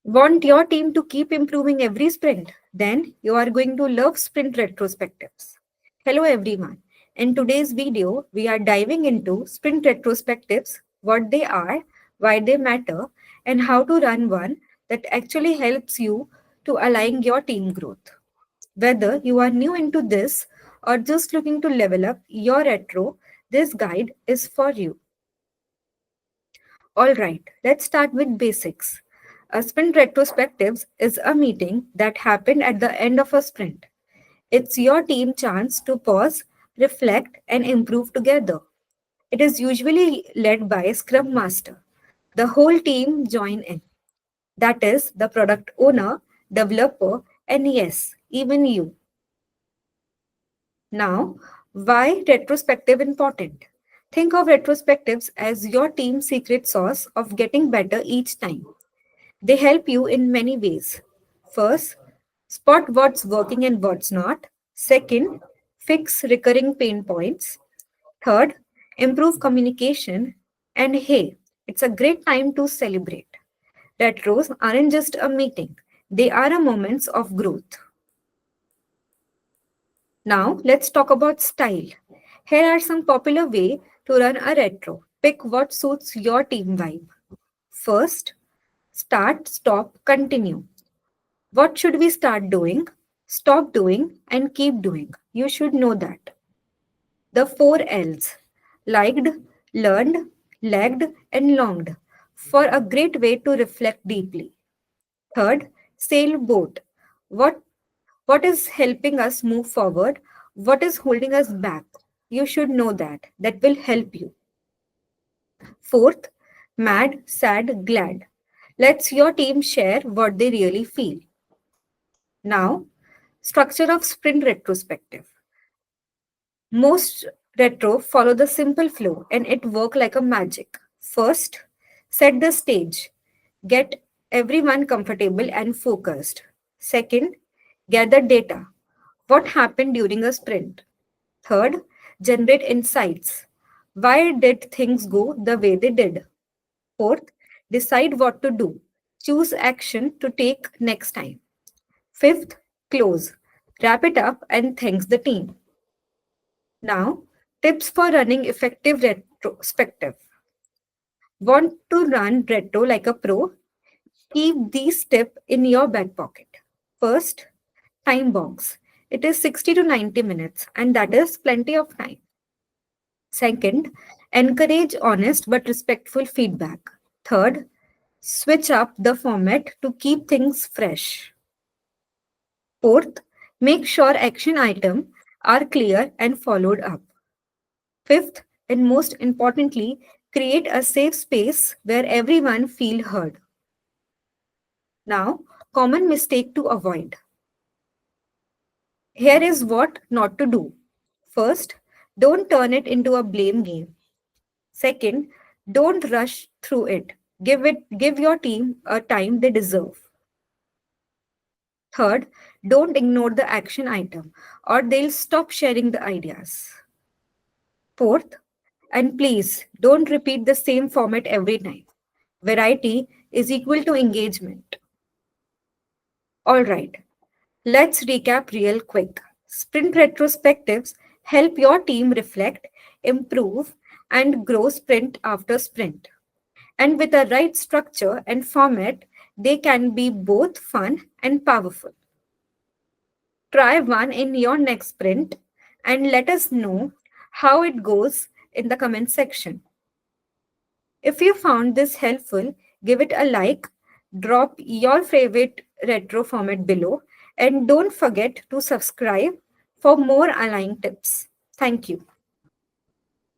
Want your team to keep improving every sprint? Then you are going to love sprint retrospectives. Hello everyone. In today's video, we are diving into sprint retrospectives, what they are, why they matter, and how to run one that actually helps you to align your team growth. Whether you are new into this or just looking to level up your retro, this guide is for you. All right, let's start with basics. A sprint retrospectives is a meeting that happened at the end of a sprint. It's your team chance to pause, reflect, and improve together. It is usually led by a Scrum Master. The whole team join in. That is the product owner, developer, and yes, even you. Now, why retrospective important? Think of retrospectives as your team's secret sauce of getting better each time. They help you in many ways. First, spot what's working and what's not. Second, fix recurring pain points. Third, improve communication. And hey, it's a great time to celebrate. Retros aren't just a meeting, they are a moments of growth. Now, let's talk about style. Here are some popular ways to run a retro. Pick what suits your team vibe. First, start, stop, continue. What should we start doing? Stop doing and keep doing. You should know that. The four L's: liked, learned, lagged, and longed for a great way to reflect deeply. Third, sailboat. What, what is helping us move forward? What is holding us back? You should know that. That will help you. Fourth, mad, sad, glad. Let's your team share what they really feel. Now, structure of sprint retrospective. Most retro follow the simple flow and it work like a magic. First, set the stage. Get everyone comfortable and focused. Second, gather data. What happened during a sprint? Third, generate insights. Why did things go the way they did? Fourth, decide what to do. Choose action to take next time. Fifth, close. Wrap it up and thanks the team. Now, tips for running effective retrospective. Want to run retro like a pro? Keep these tips in your back pocket. First, time box. It is 60 to 90 minutes, and that is plenty of time. Second, encourage honest but respectful feedback. Third, switch up the format to keep things fresh. Fourth, make sure action items are clear and followed up. Fifth, and most importantly, create a safe space where everyone feel heard. Now, common mistake to avoid. Here is what not to do. First, don't turn it into a blame game. Second, don't rush through it. Give your team a time they deserve. Third, don't ignore the action item or they'll stop sharing the ideas. Fourth, and please don't repeat the same format every time. Variety is equal to engagement. All right, let's recap real quick. Sprint retrospectives help your team reflect, improve, and grow sprint after sprint. And with the right structure and format, they can be both fun and powerful. Try one in your next sprint and let us know how it goes in the comment section. If you found this helpful, give it a like, drop your favorite retro format below, and don't forget to subscribe for more align tips. Thank you.